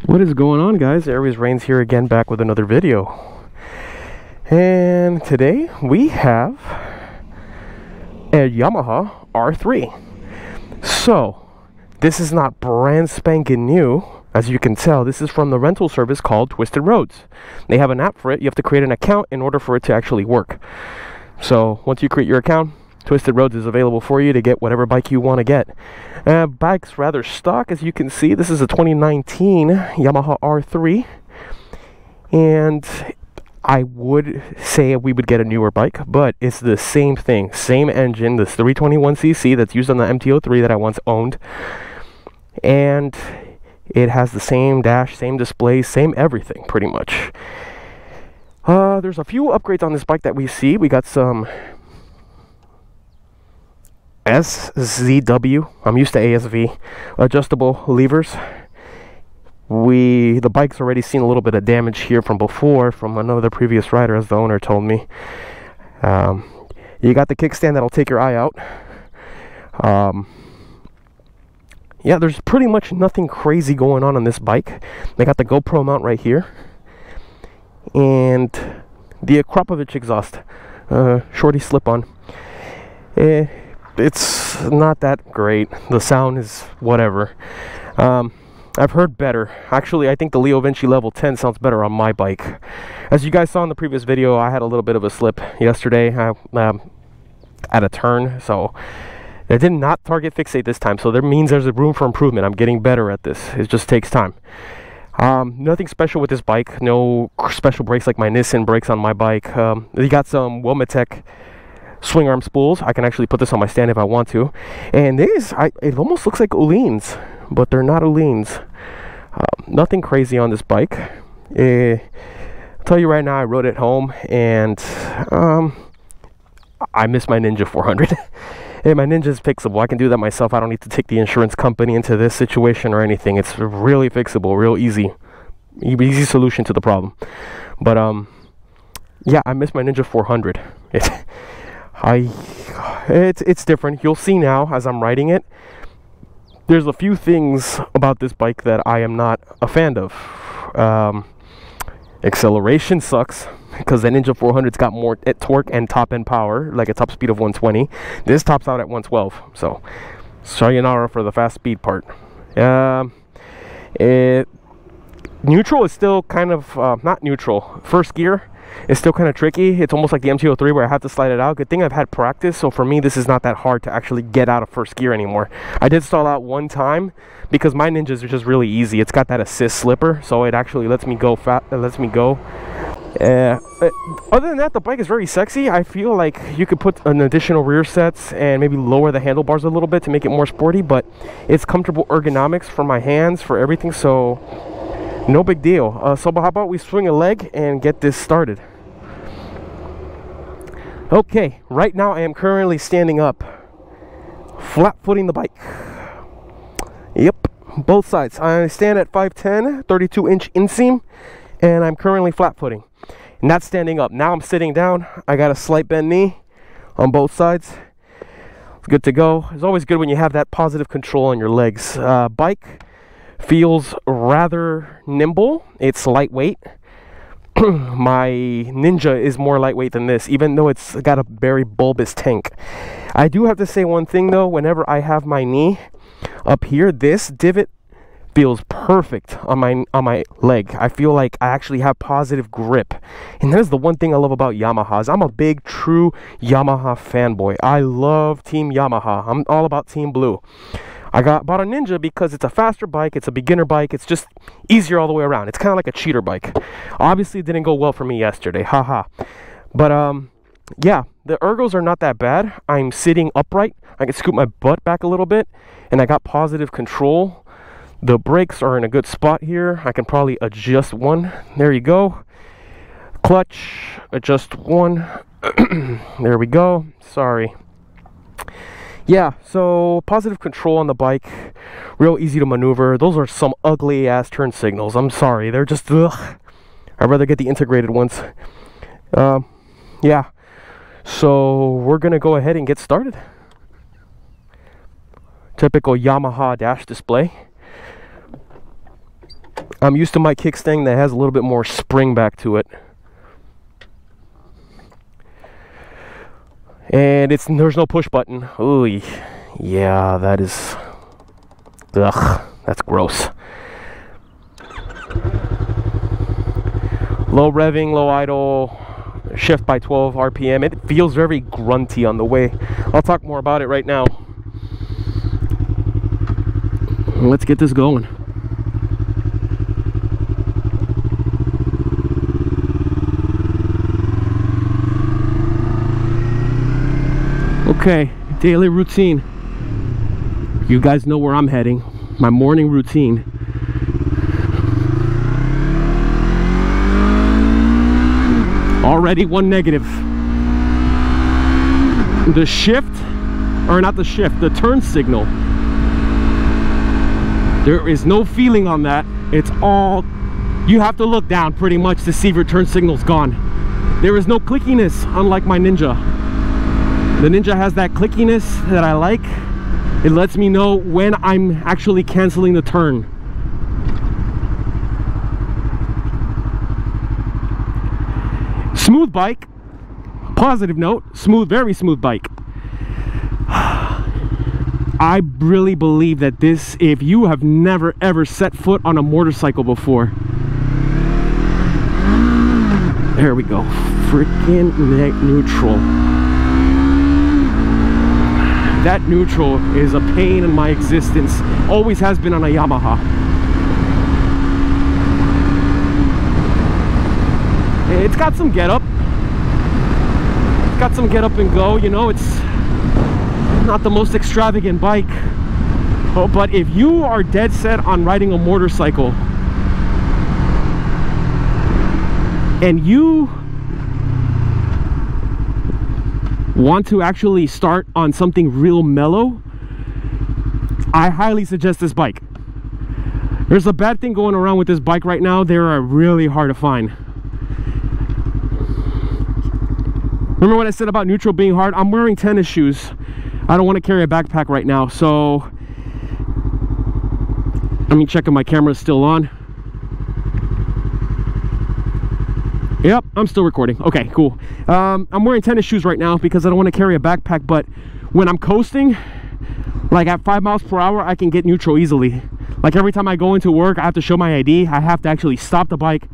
What is going on, guys? Ares.Reigns here again, back with another video. And today we have a Yamaha R3. So this is not brand spanking new. As you can tell, this is from the rental service called Twisted Roads. They have an app for it. You have to create an account in order for it to actually work. So once you create your account, Twisted Roads is available for you to get whatever bike you want to get. Bike's rather stock, as you can see. This is a 2019 Yamaha R3, and I would say we would get a newer bike, but it's the same thing, same engine, this 321cc that's used on the MT-03 that I once owned, and it has the same dash, same display, same everything pretty much. There's a few upgrades on this bike that we see. We got some SZW, I'm used to ASV, adjustable levers. The bike's already seen a little bit of damage here from before, from another previous rider, as the owner told me. You got the kickstand that'll take your eye out. Yeah, there's pretty much nothing crazy going on this bike. They got the GoPro mount right here, and the Akrapovic exhaust, shorty slip-on. It's not that great. The sound is whatever. I've heard better. Actually, I think the Leo Vinci Level 10 sounds better on my bike. As you guys saw in the previous video, I had a little bit of a slip yesterday at a turn, so I did not target fixate this time, so that means there's a room for improvement. I'm getting better at this. It just takes time. Nothing special with this bike. No special brakes like my Nissan brakes on my bike. You got some Womatech swing arm spools. I can actually put this on my stand if I want to. And it almost looks like Uhlens, but they're not Uhlens. Nothing crazy on this bike. I'll tell you right now, I rode it home, and I miss my Ninja 400. And my Ninja's fixable. I can do that myself. I don't need to take the insurance company into this situation or anything. It's really fixable, real easy solution to the problem. But yeah, I miss my Ninja 400. It's different. You'll see now as I'm riding it. There's a few things about this bike that I am not a fan of. Acceleration sucks, because the Ninja 400's got more torque and top end power, like a top speed of 120. This tops out at 112, so sayonara for the fast speed part. Neutral is still kind of not neutral. First gear is still kind of tricky. It's almost like the MT-03 where I have to slide it out. Good thing I've had practice, so for me this is not that hard to actually get out of first gear anymore. I did stall out one time because my Ninjas are just really easy. It's got that assist slipper, so it actually lets me go other than that, the bike is very sexy. I feel like you could put an additional rear sets and maybe lower the handlebars a little bit to make it more sporty, but it's comfortable ergonomics for my hands, for everything, so no big deal. So how about we swing a leg and get this started? Okay, right now I am currently standing up, flat footing the bike. Yep, both sides. I stand at 5'10", 32-inch inseam, and I'm currently flat footing. Not standing up. Now I'm sitting down. I got a slight bend knee on both sides. It's good to go. It's always good when you have that positive control on your legs. Bike feels rather nimble. It's lightweight. My Ninja is more lightweight than this, even though it's got a very bulbous tank. I do have to say one thing though, whenever I have my knee up here, this divot feels perfect on my leg. I feel like I actually have positive grip, and that is the one thing I love about Yamahas. I'm a big true Yamaha fanboy. I love Team Yamaha. I'm all about Team Blue. I bought a Ninja because it's a faster bike, it's a beginner bike, it's just easier all the way around. It's kind of like a cheater bike. Obviously it didn't go well for me yesterday, haha. But yeah, the ergos are not that bad. I'm sitting upright. I can scoot my butt back a little bit, and I got positive control. The brakes are in a good spot here. I can probably adjust one. There you go. Clutch, adjust one. There we go. Sorry. Yeah, so positive control on the bike, real easy to maneuver. Those are some ugly ass turn signals. I'm sorry, they're just ugh. I'd rather get the integrated ones. Yeah, so we're gonna go ahead and get started. Typical Yamaha dash display. I'm used to my kickstand that has a little bit more spring back to it. And there's no push button. Ooh, yeah, that is, ugh, that's gross. Low revving, low idle, shift by 12 RPM. It feels very grunty on the way. I'll talk more about it right now. Let's get this going. Okay, daily routine. You guys know where I'm heading. My morning routine. Already one negative. The shift, or not the shift, the turn signal. There is no feeling on that. It's all, you have to look down pretty much to see if your turn signal's gone. There is no clickiness, unlike my Ninja. The Ninja has that clickiness that I like. It lets me know when I'm actually canceling the turn. Smooth bike. Positive note, smooth, very smooth bike. I really believe that this, if you have never ever set foot on a motorcycle before, there we go, freaking neutral. That neutral is a pain in my existence. Always has been on a Yamaha. It's got some get up. It's got some get up and go, you know, it's not the most extravagant bike. Oh, but if you are dead set on riding a motorcycle and you want to actually start on something real mellow, I highly suggest this bike. There's a bad thing going around with this bike right now. They are really hard to find. Remember what I said about neutral being hard? I'm wearing tennis shoes. I don't want to carry a backpack right now, so let me check if my camera is still on. Yep, I'm still recording. Okay, cool. I'm wearing tennis shoes right now because I don't want to carry a backpack, but when I'm coasting, like at 5 miles per hour, I can get neutral easily. Like every time I go into work, I have to show my ID. I have to actually stop the bike,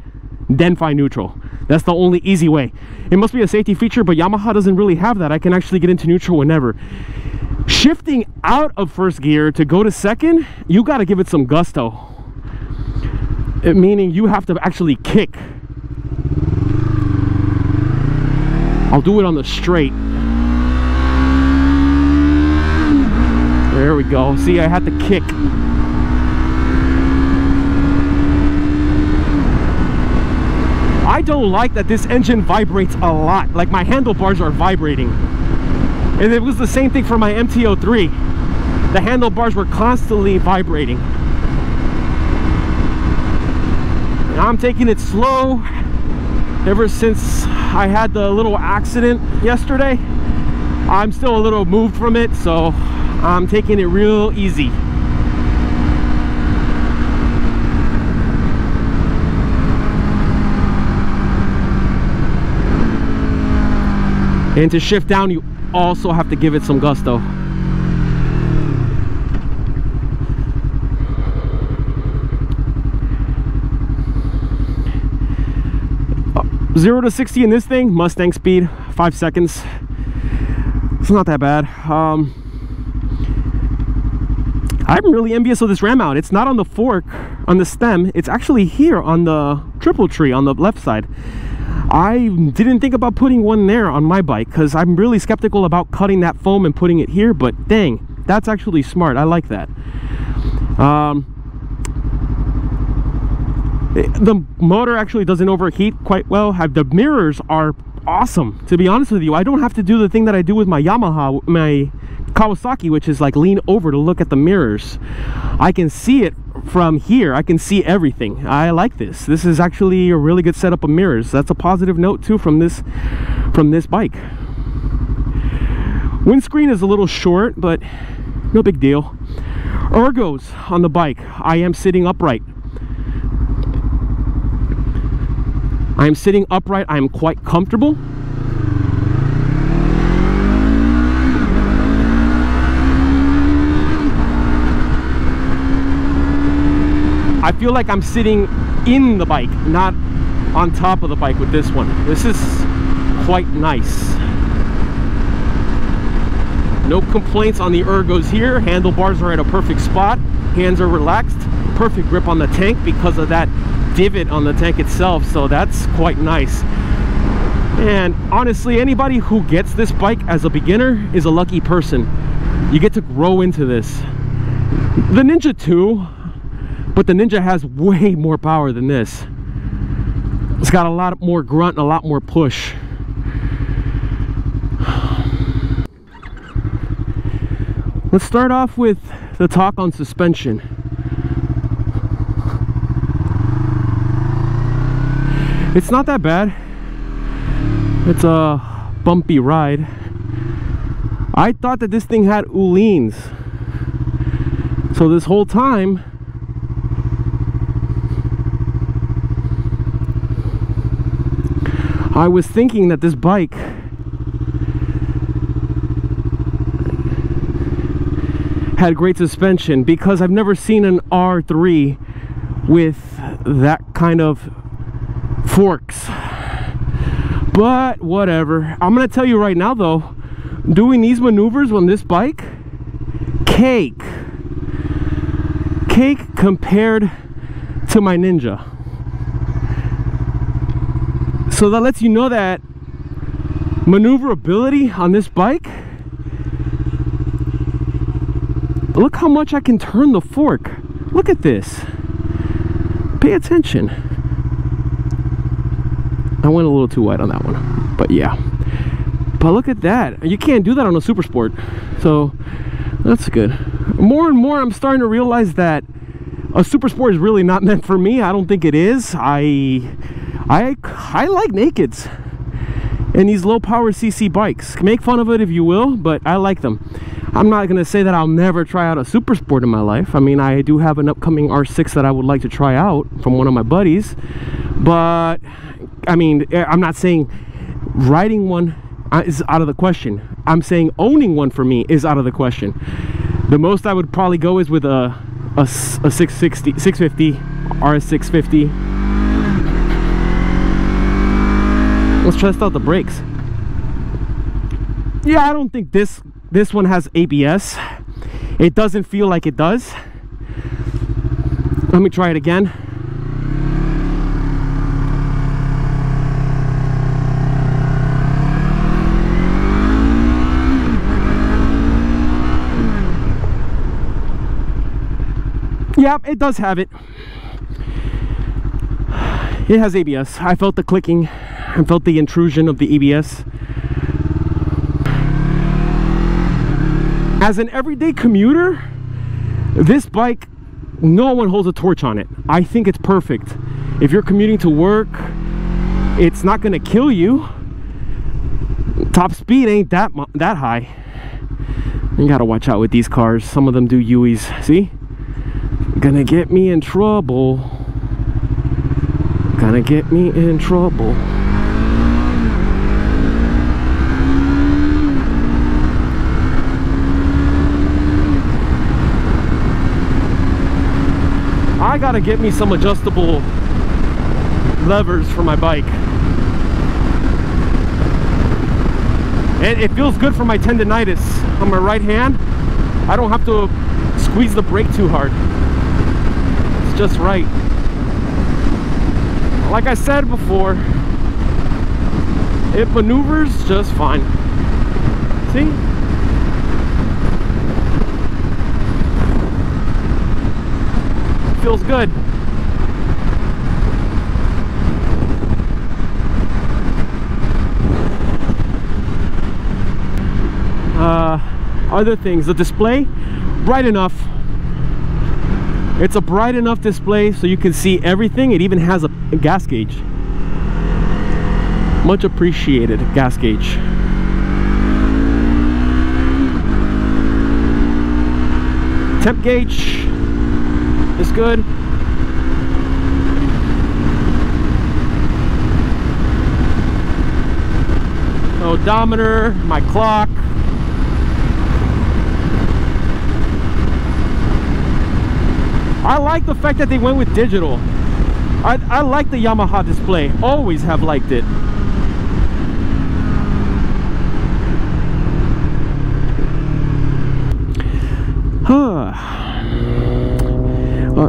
then find neutral. That's the only easy way. It must be a safety feature, but Yamaha doesn't really have that. I can actually get into neutral whenever. Shifting out of first gear to go to second, you got to give it some gusto. Meaning you have to actually kick. I'll do it on the straight. There we go. See, I had to kick. I don't like that this engine vibrates a lot. Like my handlebars are vibrating. And it was the same thing for my MT-03. The handlebars were constantly vibrating. I'm taking it slow. Ever since I had the little accident yesterday, I'm still a little moved from it, so I'm taking it real easy. And to shift down, you also have to give it some gusto. 0 to 60 in this thing, Mustang speed, 5 seconds. It's not that bad. I'm really envious of this ram mount. It's not on the fork, on the stem. It's actually here on the triple tree on the left side. I didn't think about putting one there on my bike because I'm really skeptical about cutting that foam and putting it here, but dang, that's actually smart. I like that. The motor actually doesn't overheat quite well. The mirrors are awesome, to be honest with you. I don't have to do the thing that I do with my Yamaha, my Kawasaki, which is like lean over to look at the mirrors. I can see it from here. I can see everything. I like this. This is actually a really good setup of mirrors. That's a positive note too from this bike. Windscreen is a little short, but no big deal. Ergos on the bike. I am sitting upright. I am sitting upright. I am quite comfortable. I feel like I'm sitting in the bike, not on top of the bike with this one. This is quite nice. No complaints on the ergos here. Handlebars are at a perfect spot. Hands are relaxed. Perfect grip on the tank because of that divot on the tank itself. So that's quite nice. And honestly, anybody who gets this bike as a beginner is a lucky person. You get to grow into this. The Ninja too, but the Ninja has way more power than this. It's got a lot more grunt and a lot more push. Let's start off with the talk on suspension. It's not that bad. It's a bumpy ride. I thought that this thing had Uhlens. So this whole time, I was thinking that this bike had great suspension because I've never seen an R3 with that kind of forks. But whatever. I'm gonna tell you right now though, doing these maneuvers on this bike, cake compared to my Ninja. So that lets you know that maneuverability on this bike, look how much I can turn the fork. Look at this. Pay attention. I went a little too wide on that one, but yeah. But look at that. You can't do that on a Super Sport. So that's good. More and more I'm starting to realize that a Super Sport is really not meant for me. I don't think it is. I like nakeds and these low power CC bikes. Make fun of it if you will, but I like them. I'm not gonna say that I'll never try out a Super Sport in my life. I mean, I do have an upcoming R6 that I would like to try out from one of my buddies, but I mean, I'm not saying riding one is out of the question. I'm saying owning one for me is out of the question. The most I would probably go is with a 650 RS650. Let's test out the brakes. Yeah, I don't think this one has ABS. It doesn't feel like it does. Let me try it again. Yeah, it does have it. It has ABS. I felt the clicking. I felt the intrusion of the ABS. As an everyday commuter, this bike, no one holds a torch on it. I think it's perfect. If you're commuting to work, it's not gonna kill you. Top speed ain't that high. You gotta watch out with these cars. Some of them do U's. See? Gonna get me in trouble. Gonna get me in trouble. I gotta get me some adjustable levers for my bike. And it feels good for my tendonitis on my right hand. I don't have to squeeze the brake too hard. It's just right. Like I said before, it maneuvers just fine. See? Feels good. Other things, the display, bright enough. It's a bright enough display so you can see everything. It even has a gas gauge. Much appreciated gas gauge. Temp gauge is good. odometer, my clock. I like the fact that they went with digital. I like the Yamaha display. Always have liked it.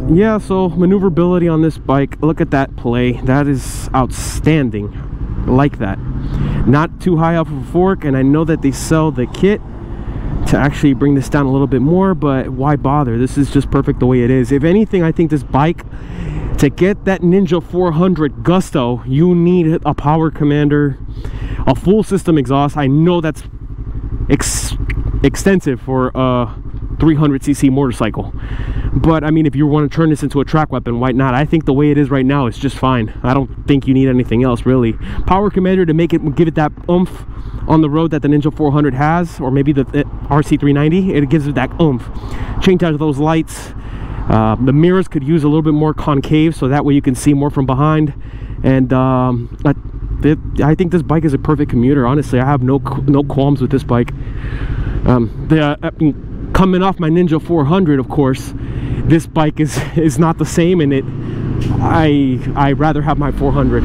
Yeah, so maneuverability on this bike, look at that play. That is outstanding. I like that. Not too high off of a fork, and I know that they sell the kit to actually bring this down a little bit more, but why bother? This is just perfect the way it is. If anything, I think this bike, to get that Ninja 400 gusto, you need a power commander, a full system exhaust. I know that's extensive for a 300cc motorcycle, but I mean, if you want to turn this into a track weapon, why not? I think the way it is right now is just fine. I don't think you need anything else really. Power commander to make it, give it that oomph on the road that the Ninja 400 has, or maybe the RC390. It gives it that oomph. Change out of those lights. The mirrors could use a little bit more concave, so that way you can see more from behind. And I think this bike is a perfect commuter. Honestly, I have no qualms with this bike. Coming off my Ninja 400, of course, this bike is not the same, and I rather have my 400.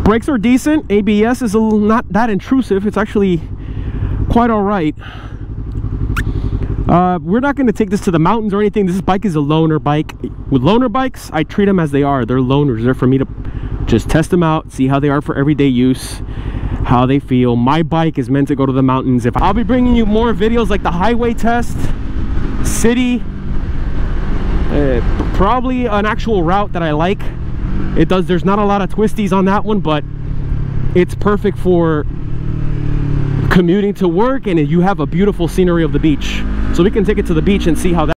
Brakes are decent. ABS is not that intrusive. It's actually quite all right. We're not going to take this to the mountains or anything. This bike is a loaner bike. With loaner bikes, I treat them as they are. They're loaners. They're for me to just test them out, see how they are for everyday use, how they feel. My bike is meant to go to the mountains. If I'll be bringing you more videos like the highway test, city, probably an actual route that I like. There's not a lot of twisties on that one, but it's perfect for commuting to work, and you have a beautiful scenery of the beach. So we can take it to the beach and see how that